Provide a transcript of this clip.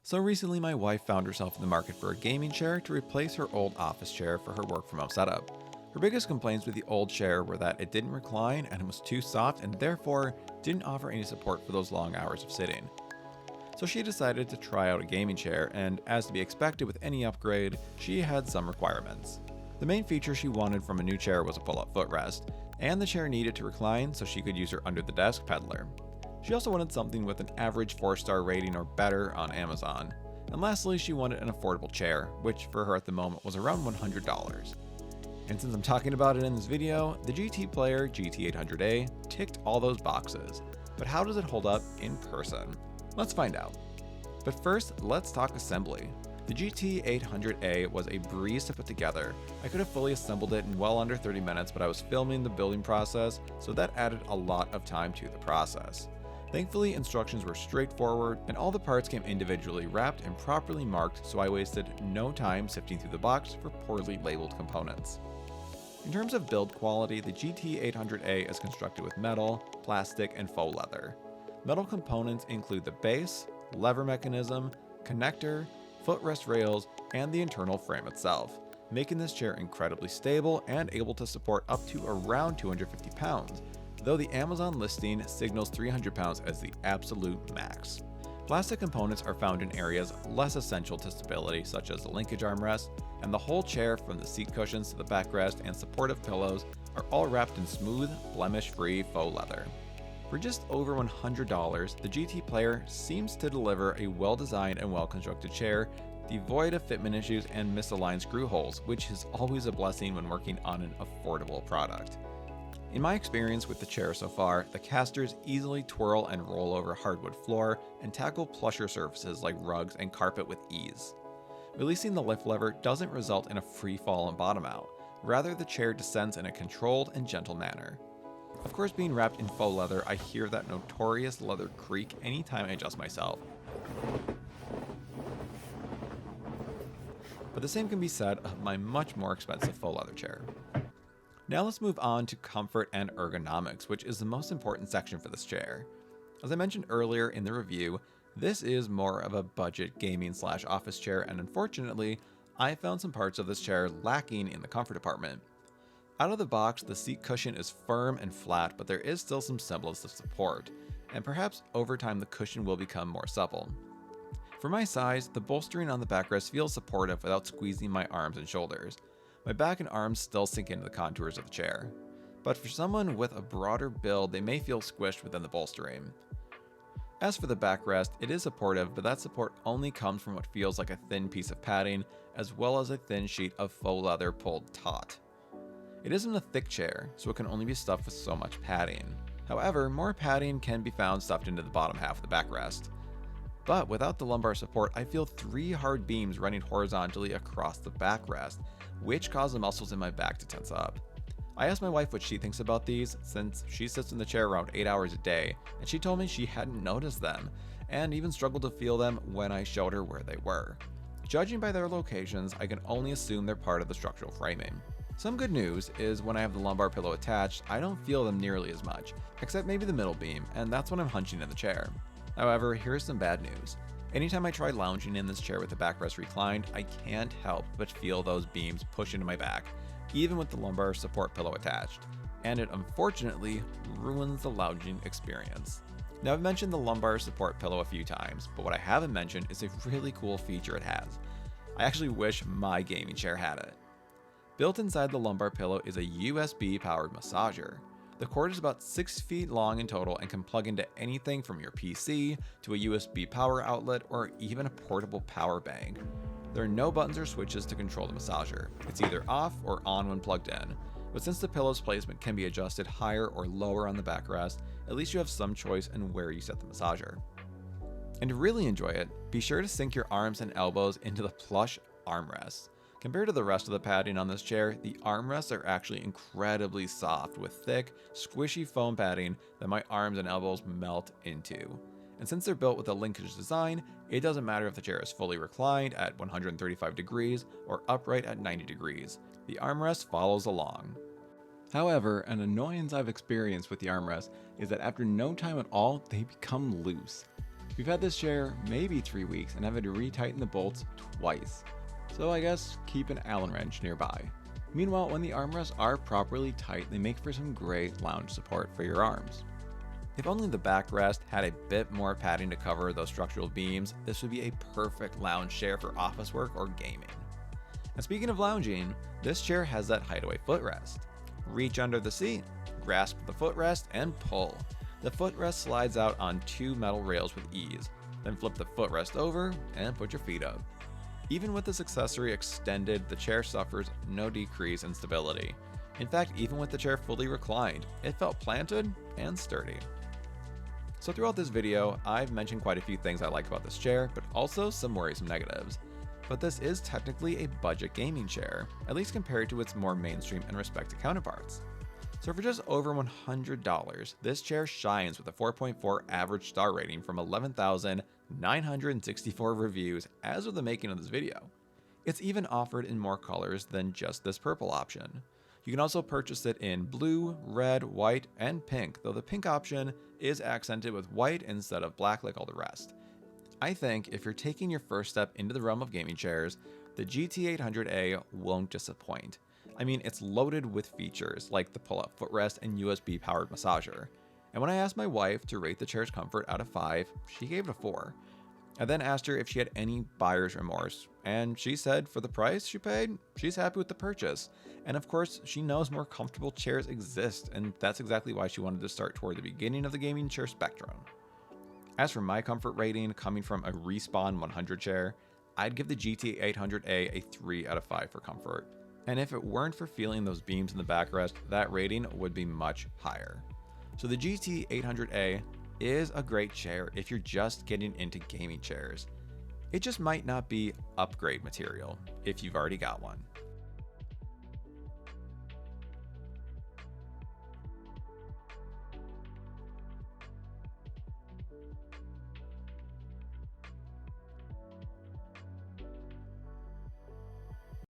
So recently my wife found herself in the market for a gaming chair to replace her old office chair for her work from home setup. Her biggest complaints with the old chair were that it didn't recline and it was too soft and therefore didn't offer any support for those long hours of sitting. So she decided to try out a gaming chair, and as to be expected with any upgrade, she had some requirements. The main feature she wanted from a new chair was a pull-out footrest, and the chair needed to recline so she could use her under-the-desk peddler. She also wanted something with an average 4-star rating or better on Amazon. And lastly, she wanted an affordable chair, which for her at the moment was around $100. And since I'm talking about it in this video, the GTPlayer GT800A ticked all those boxes. But how does it hold up in person? Let's find out. But first, let's talk assembly. The GT800A was a breeze to put together. I could have fully assembled it in well under 30 minutes, but I was filming the building process, so that added a lot of time to the process. Thankfully, instructions were straightforward, and all the parts came individually wrapped and properly marked, so I wasted no time sifting through the box for poorly labeled components. In terms of build quality, the GT800A is constructed with metal, plastic, and faux leather. Metal components include the base, lever mechanism, connector, footrest rails, and the internal frame itself, making this chair incredibly stable and able to support up to around 250 pounds, though the Amazon listing signals 300 pounds as the absolute max. Plastic components are found in areas less essential to stability, such as the linkage armrest, and the whole chair from the seat cushions to the backrest and supportive pillows are all wrapped in smooth, blemish-free faux leather. For just over $100, the GTPlayer seems to deliver a well-designed and well-constructed chair, devoid of fitment issues and misaligned screw holes, which is always a blessing when working on an affordable product. In my experience with the chair so far, the casters easily twirl and roll over hardwood floor and tackle plusher surfaces like rugs and carpet with ease. Releasing the lift lever doesn't result in a free fall and bottom out. Rather, the chair descends in a controlled and gentle manner. Of course, being wrapped in faux leather, I hear that notorious leather creak anytime I adjust myself. But the same can be said of my much more expensive faux leather chair. Now let's move on to comfort and ergonomics, which is the most important section for this chair. As I mentioned earlier in the review, this is more of a budget gaming/office chair, and unfortunately, I found some parts of this chair lacking in the comfort department. Out of the box, the seat cushion is firm and flat, but there is still some semblance of support, and perhaps over time the cushion will become more supple. For my size, the bolstering on the backrest feels supportive without squeezing my arms and shoulders. My back and arms still sink into the contours of the chair. But for someone with a broader build, they may feel squished within the bolstering. As for the backrest, it is supportive, but that support only comes from what feels like a thin piece of padding, as well as a thin sheet of faux leather pulled taut. It isn't a thick chair, so it can only be stuffed with so much padding. However, more padding can be found stuffed into the bottom half of the backrest. But without the lumbar support, I feel 3 hard beams running horizontally across the backrest, which cause the muscles in my back to tense up. I asked my wife what she thinks about these, since she sits in the chair around 8 hours a day, and she told me she hadn't noticed them, and even struggled to feel them when I showed her where they were. Judging by their locations, I can only assume they're part of the structural framing. Some good news is when I have the lumbar pillow attached, I don't feel them nearly as much, except maybe the middle beam, and that's when I'm hunching in the chair. However, here's some bad news. Anytime I try lounging in this chair with the backrest reclined, I can't help but feel those beams push into my back, even with the lumbar support pillow attached, and it unfortunately ruins the lounging experience. Now, I've mentioned the lumbar support pillow a few times, but what I haven't mentioned is a really cool feature it has. I actually wish my gaming chair had it. Built inside the lumbar pillow is a USB-powered massager. The cord is about 6 feet long in total and can plug into anything from your PC to a USB power outlet or even a portable power bank. There are no buttons or switches to control the massager. It's either off or on when plugged in. But since the pillow's placement can be adjusted higher or lower on the backrest, at least you have some choice in where you set the massager. And to really enjoy it, be sure to sink your arms and elbows into the plush armrests. Compared to the rest of the padding on this chair, the armrests are actually incredibly soft with thick, squishy foam padding that my arms and elbows melt into. And since they're built with a linkage design, it doesn't matter if the chair is fully reclined at 135 degrees or upright at 90 degrees. The armrest follows along. However, an annoyance I've experienced with the armrest is that after no time at all, they become loose. We've had this chair maybe 3 weeks and have had to retighten the bolts twice. So I guess keep an Allen wrench nearby. Meanwhile, when the armrests are properly tight, they make for some great lounge support for your arms. If only the backrest had a bit more padding to cover those structural beams, this would be a perfect lounge chair for office work or gaming. And speaking of lounging, this chair has that hideaway footrest. Reach under the seat, grasp the footrest, and pull. The footrest slides out on 2 metal rails with ease, then flip the footrest over and put your feet up. Even with this accessory extended, the chair suffers no decrease in stability. In fact, even with the chair fully reclined, it felt planted and sturdy. So throughout this video, I've mentioned quite a few things I like about this chair, but also some worrisome negatives. But this is technically a budget gaming chair, at least compared to its more mainstream and respected counterparts. So for just over $100, this chair shines with a 4.4 average star rating from 11,964 reviews as of the making of this video. It's even offered in more colors than just this purple option. You can also purchase it in blue, red, white, and pink, though the pink option is accented with white instead of black like all the rest. I think if you're taking your first step into the realm of gaming chairs, the GT800A won't disappoint. I mean, it's loaded with features like the Pullout Footrest and USB powered massager. And when I asked my wife to rate the chair's comfort out of 5, she gave it a 4. I then asked her if she had any buyer's remorse, and she said for the price she paid, she's happy with the purchase. And of course, she knows more comfortable chairs exist, and that's exactly why she wanted to start toward the beginning of the gaming chair spectrum. As for my comfort rating, coming from a Respawn 100 chair, I'd give the GT800A a 3 out of 5 for comfort. And if it weren't for feeling those beams in the backrest, that rating would be much higher. So the GT800A is a great chair if you're just getting into gaming chairs. It just might not be upgrade material if you've already got one.